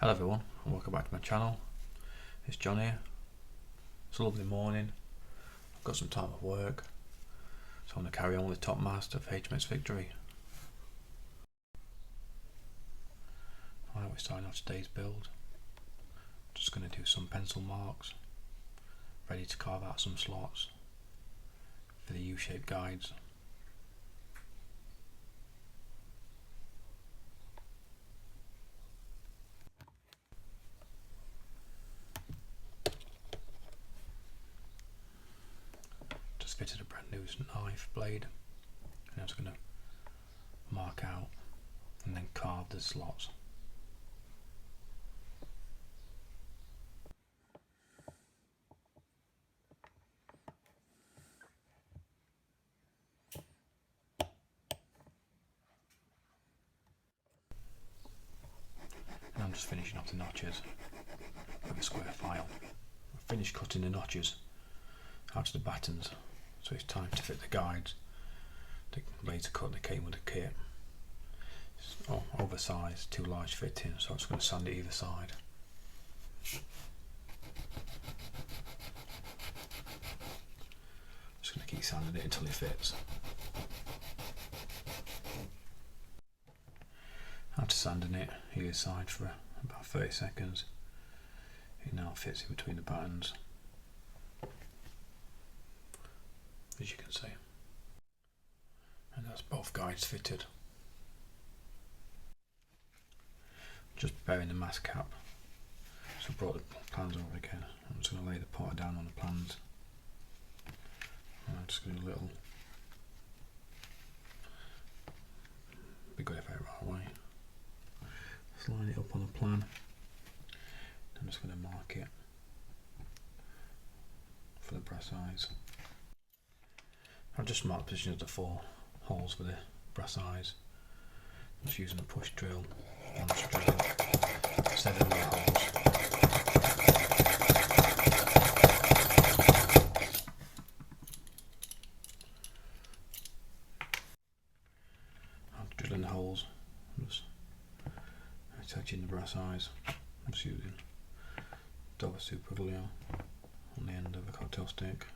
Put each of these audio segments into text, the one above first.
Hello everyone and welcome back to my channel. It's John here. It's a lovely morning. I've got some time off work, so I'm going to carry on with Topmast of HMS Victory. Alright, we're starting off today's build. Just going to do some pencil marks, ready to carve out some slots for the U-shaped guides. Fitted a brand new knife blade, and I'm just going to mark out and then carve the slots. And I'm just finishing off the notches with a square file. I've finished cutting the notches out to the battens. So it's time to fit the guides. The laser cut that came with the kit. It's oversized, too large fitting, so I'm just going to sand it either side. Just going to keep sanding it until it fits. After sanding it either side for about 30 seconds, it now fits in between the patterns, as you can see, and that's both guides fitted. Just preparing the mast cap, so I brought the plans over again. I'm just going to lay the part down on the plans, and I'm just going to do a little, be good if I right away, just line it up on the plan. I'm just going to mark it for the brass eyes. I've just marked the position of the 4 holes for the brass eyes. Just using a push drill and just drill 7 more holes. I'm drilling the holes, just attaching the brass eyes. I'm just using double super glue on the end of a cocktail stick.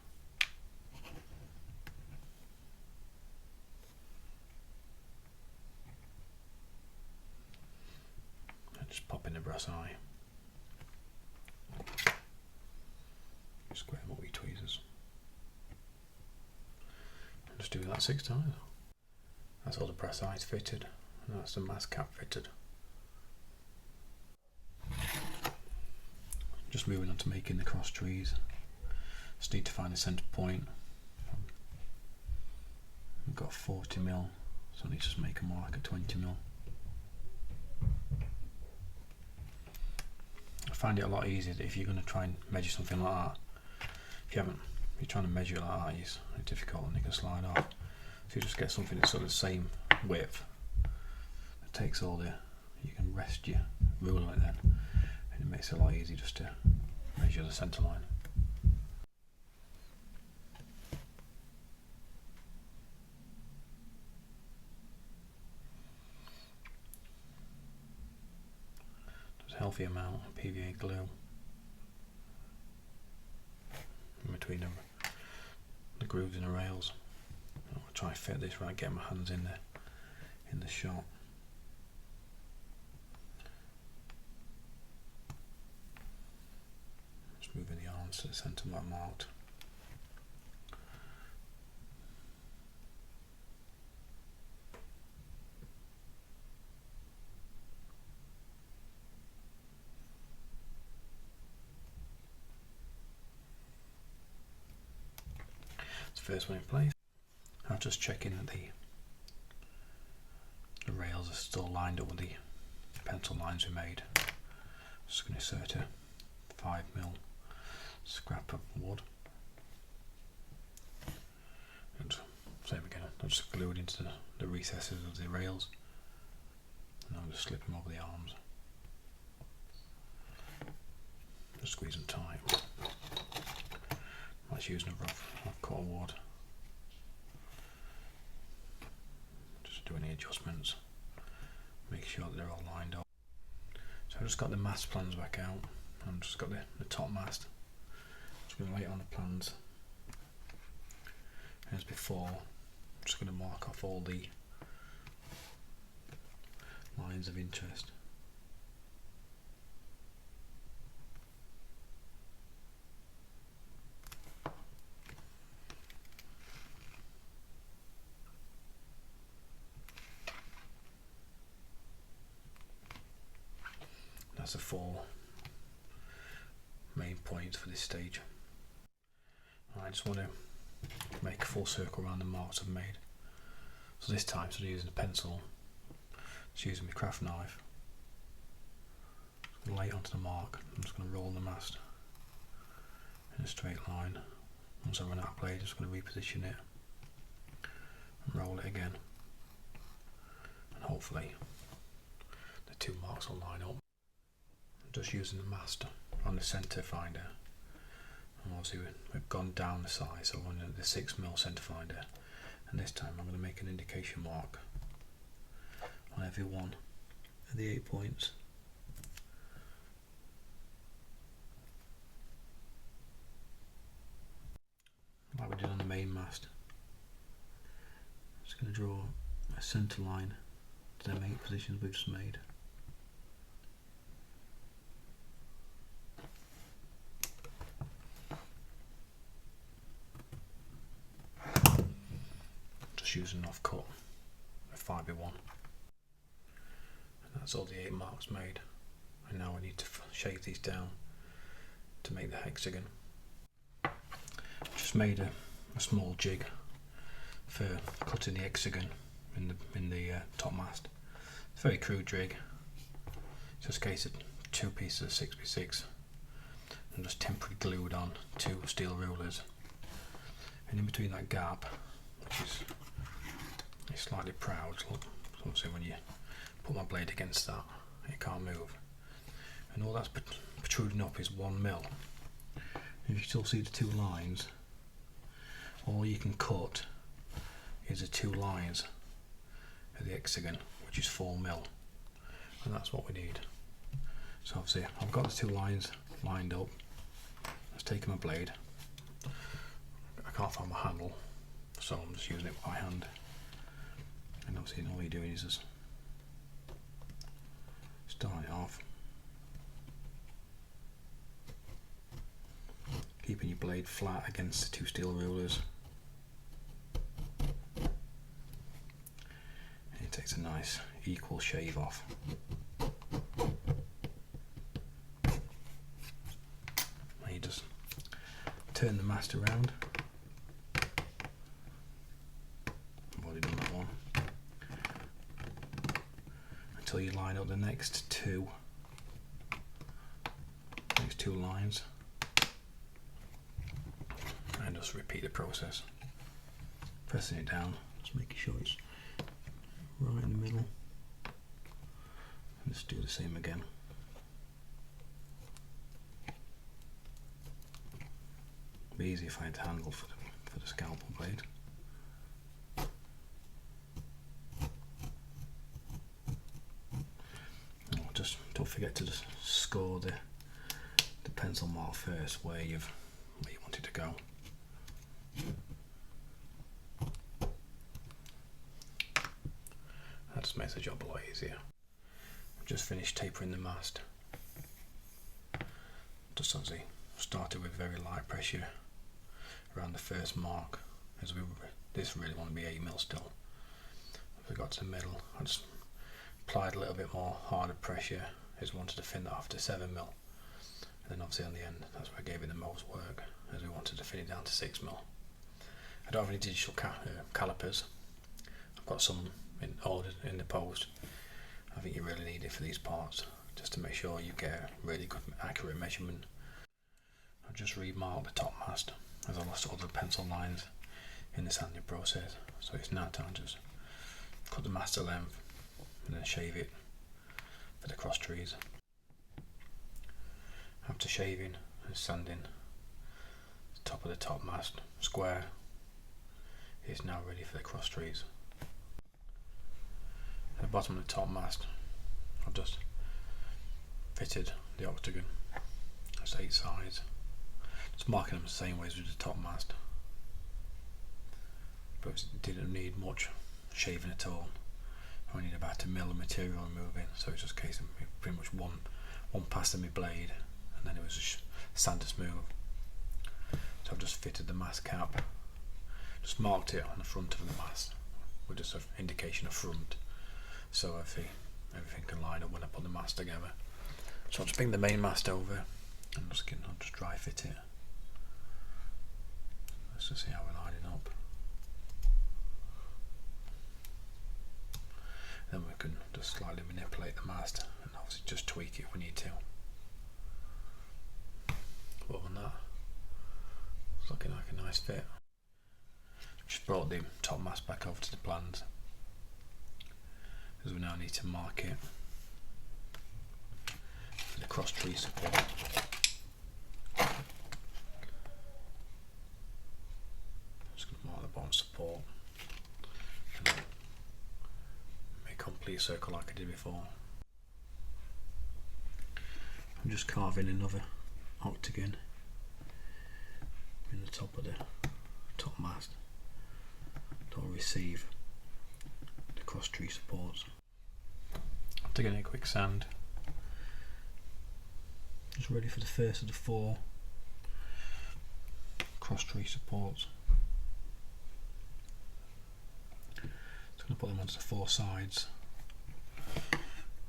Just pop in the brass eye. Square them up with tweezers. And just do that 6 times. That's all the brass eyes fitted, and that's the mast cap fitted. Just moving on to making the cross trees. Just need to find the centre point. We've got 40mm, so I need to just make a mark at 20mm. I find it a lot easier if you're going to try and measure something like that. If you're trying to measure it like that, it's difficult and it can slide off. So you just get something that's sort of the same width. It takes all you can rest your ruler like that, and it makes it a lot easier just to measure the centre line. Healthy amount of PVA glue in between the grooves and the rails. I'll try and fit this right, get my hands in the shot. Just moving the arms to the centre where I marked. First one in place. I'm just checking that the rails are still lined up with the pencil lines we made. Just going to insert a 5mm scrap of wood, and same again, I'll just glue it into the recesses of the rails, and I'll just slip them over the arms. Just squeeze them tight. That's using a rough cut wood. Just do any adjustments, make sure that they're all lined up. So I've just got the mast plans back out. I've just got the top mast. Just going to lay it on the plans. As before, I'm just going to mark off all the lines of interest. That's the 4 main points for this stage. I just want to make a full circle around the marks I've made. So this time, instead of using a pencil, just using my craft knife. Just going to lay it onto the mark. I'm just going to roll the mast in a straight line. Once I run out of blade, I'm just going to reposition it and roll it again. And hopefully the 2 marks will line up. I'm just using the mast on the centre finder. And obviously we've gone down the size, so we're on the 6mm centre finder. And this time I'm going to make an indication mark on every one of the 8 points. Like we did on the main mast. Just going to draw a centre line to them 8 positions we've just made. Just using an off-cut, a 5x1. And that's all the 8 marks made. And now we need to shave these down to make the hexagon. Just made a small jig for cutting the hexagon in the top mast. It's a very crude jig. It's just a case of 2 pieces of 6x6 and just temporarily glued on 2 steel rulers. And in between that gap, which is slightly proud, look, obviously when you put my blade against that, it can't move. And all that's protruding up is 1mm. If you still see the 2 lines, all you can cut is the 2 lines of the hexagon, which is 4mm, and that's what we need. So obviously I've got the 2 lines lined up. Let's take my blade. I can't find my handle, so I'm just using it by hand. And obviously all you're doing is just starting it off, keeping your blade flat against the 2 steel rulers. And it takes a nice equal shave off. And you just turn the mast around. I've already done that one. Until you line up the next 2 lines. And just repeat the process, pressing it down, just making sure it's right in the middle, and just do the same again. It'd be easy if I had to handle for the scalpel blade. Just don't forget to just score the pencil mark first where you want it to go. That just makes the job a lot easier. I've just finished tapering the mast. Just obviously started with very light pressure around the first mark, as this really want to be 8mm still. As we got to the middle, I just applied a little bit more harder pressure as we wanted to fin that off to 7mm. And then obviously on the end, that's where I gave it the most work, as we wanted to fin it down to 6mm. I don't have any digital calipers. I've got some ordered in the post. I think you really need it for these parts, just to make sure you get a really good accurate measurement. I've just remarked the top mast, as I lost all the pencil lines in the sanding process. So it's now time to just cut the mast to length and then shave it for the cross trees. After shaving and sanding the top of the top mast square, it's now ready for the cross trees. At the bottom of the top mast, I've just fitted the Octagon. That's 8 sides. Just marking them the same way as with the Topmast, but it didn't need much shaving at all. I only need about a mil of material removing, so it's just a case of pretty much one pass of my blade, and then it was just sand smooth. So I've just fitted the mast cap, just marked it on the front of the mast with just an indication of front, so everything can line up when I put the mast together. So I'll just bring the main mast over and I'll just dry fit it. Let's just see how we're lining up. Then we can just slightly manipulate the mast and obviously just tweak it if we need to. Other than that, it's looking like a nice fit. Just brought the top mast back over to the plans, because we now need to mark it for the cross tree support. Just going to mark the bottom support and then make a complete circle like I did before. I'm just carving another octagon in the top of the top mast to receive the cross tree supports. I'm taking a quick sand, just ready for the first of the 4 cross tree supports. Just going to put them onto the 4 sides,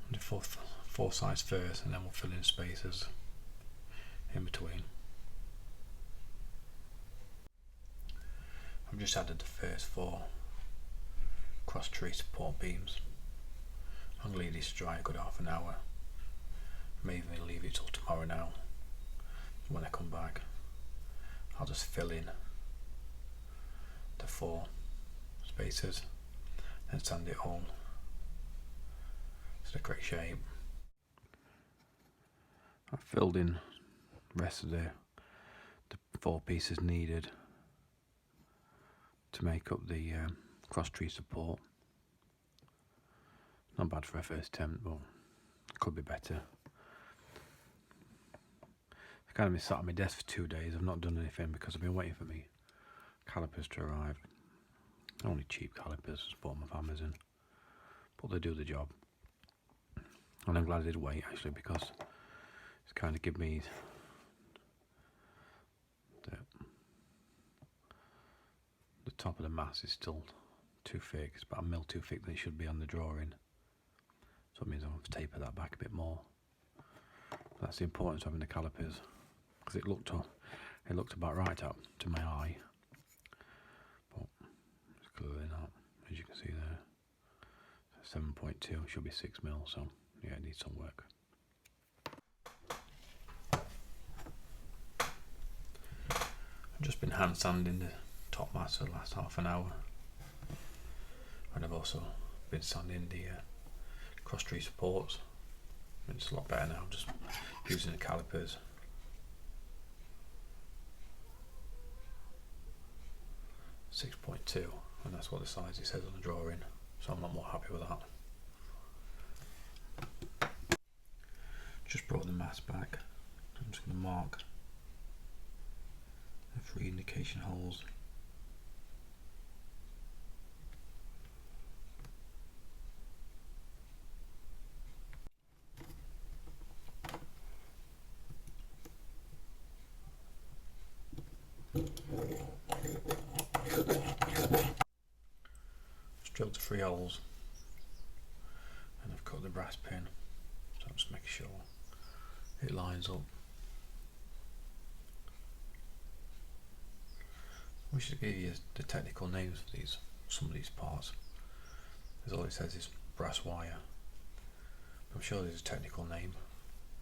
the 4 sides first, and then we'll fill in spaces in between. I've just added the first 4 cross tree support beams. I'm going to leave this to dry a good half an hour. May even leave it till tomorrow now. When I come back, I'll just fill in the 4 spaces and sand it all to the correct shape. I've filled in the rest of the 4 pieces needed to make up the cross tree support. Not bad for a first attempt, but could be better. I've kind of been sat on my desk for 2 days. I've not done anything because I've been waiting for me calipers to arrive. Only cheap calipers, just bought them off Amazon, but they do the job. And I'm glad I did wait, actually, because it's kind of given me the top of the mast is still too thick. It's about a mil too thick than it should be on the drawing, so it means I have to taper that back a bit more. But that's the importance of having the calipers, because it looked about right up to my eye, but it's clearly not, as you can see there. 7.2 should be 6 mil, so yeah, it needs some work. I've just been hand sanding the top mast for the last half an hour, and I've also been sanding the cross tree supports. It's a lot better now, just using the calipers. .2, and that's what the size it says on the drawing, so I'm not more happy with that. Just brought the mast back. I'm just going to mark the 3 indication holes. Just drilled the 3 holes and I've cut the brass pin, so I'm just making sure it lines up. We should give you the technical names for some of these parts, because all it says is brass wire. I'm sure there's a technical name.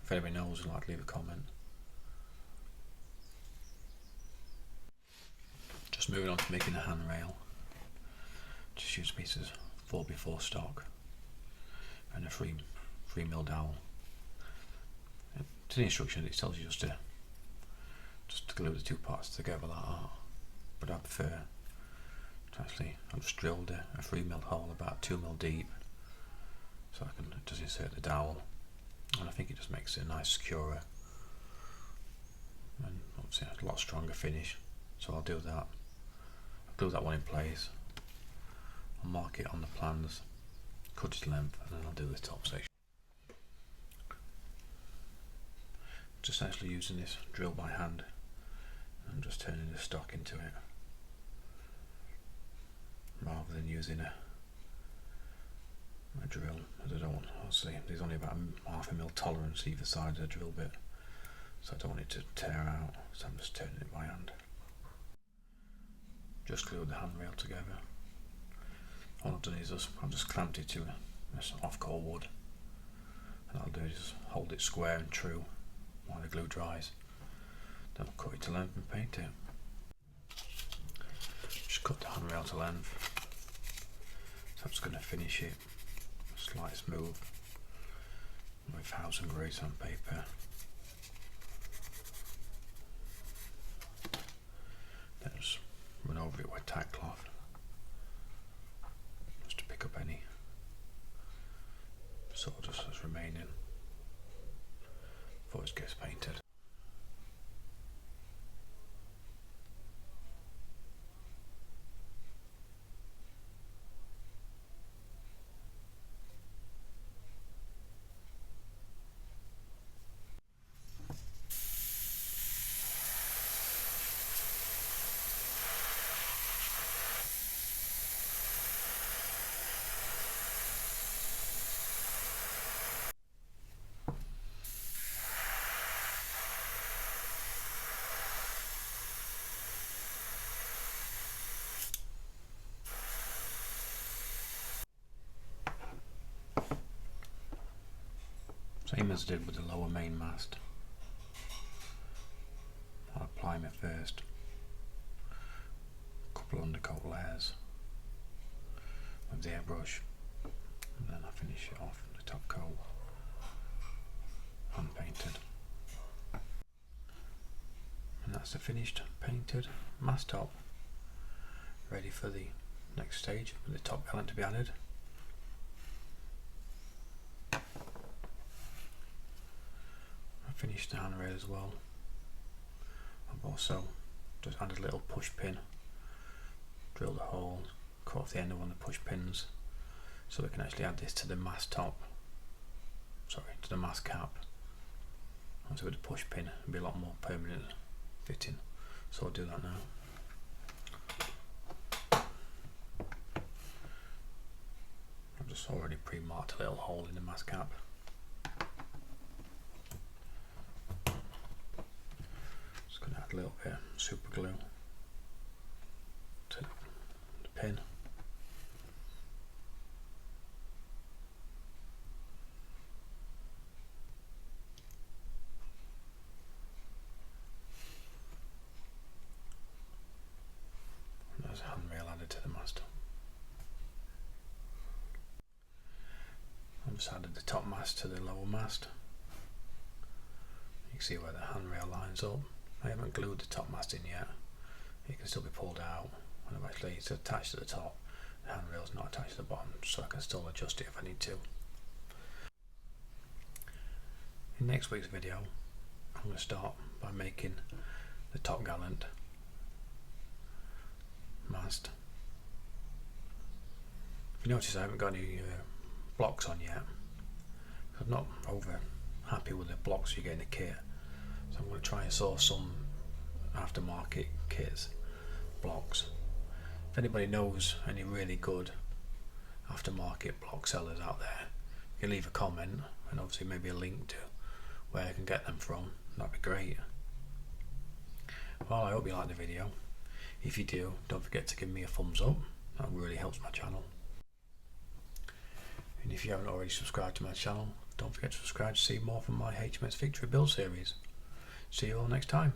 If anybody knows, I'd like to leave a comment. Just moving on to making a handrail. Just use pieces 4x4 stock and a 3 mil dowel. To the instruction it tells you just to glue the 2 parts together like that, but I prefer to actually, I've just drilled a 3 mil hole about 2 mil deep, so I can just insert the dowel and I think it just makes it a nice securer and obviously a lot stronger finish. So I'll do that. I'll glue that one in place. I'll mark it on the plans, cut its length, and then I'll do the top section. Just actually using this drill by hand and just turning the stock into it, rather than using a drill, as I don't want, obviously there's only about half a mil tolerance either side of the drill bit, so I don't want it to tear out, so I'm just turning it by hand. Just glued the handrail together. All I've done is I've just clamped it to this off-core wood, and I'll do is just hold it square and true while the glue dries. Then I'll cut it to length and paint it. Just cut the handrail to length. So I'm just going to finish it slight smooth with house and grey sandpaper. Then just run over it with tack cloth just to pick up any sawdust that's remaining before it gets painted. Same as I did with the lower main mast. I'll prime it first, a couple of undercoat layers with the airbrush, and then I finish it off with the top coat, hand painted. And that's the finished painted mast top, ready for the next stage with the top gallant to be added. Finished the handrail as well. I've also just added a little push pin, drilled a hole, cut off the end of one of the push pins so we can actually add this to the mast top, to the mast cap. And so with the push pin it'll be a lot more permanent fitting, so I'll do that now. I've just already pre-marked a little hole in the mast cap. A little bit of super glue to the pin. And there's a handrail added to the mast. I've just added the top mast to the lower mast. You can see where the handrail lines up. I haven't glued the top mast in yet. It can still be pulled out, and actually it's attached to the top. The handrail's not attached to the bottom, so I can still adjust it if I need to. In next week's video, I'm going to start by making the top gallant mast. If you notice, I haven't got any blocks on yet. I'm not over happy with the blocks you get in the kit. So I'm going to try and source some aftermarket kits, blocks. If anybody knows any really good aftermarket block sellers out there, you can leave a comment and obviously maybe a link to where I can get them from. That'd be great. Well, I hope you liked the video. If you do, don't forget to give me a thumbs up. That really helps my channel. And if you haven't already subscribed to my channel, don't forget to subscribe to see more from my HMS Victory build series. See you all next time.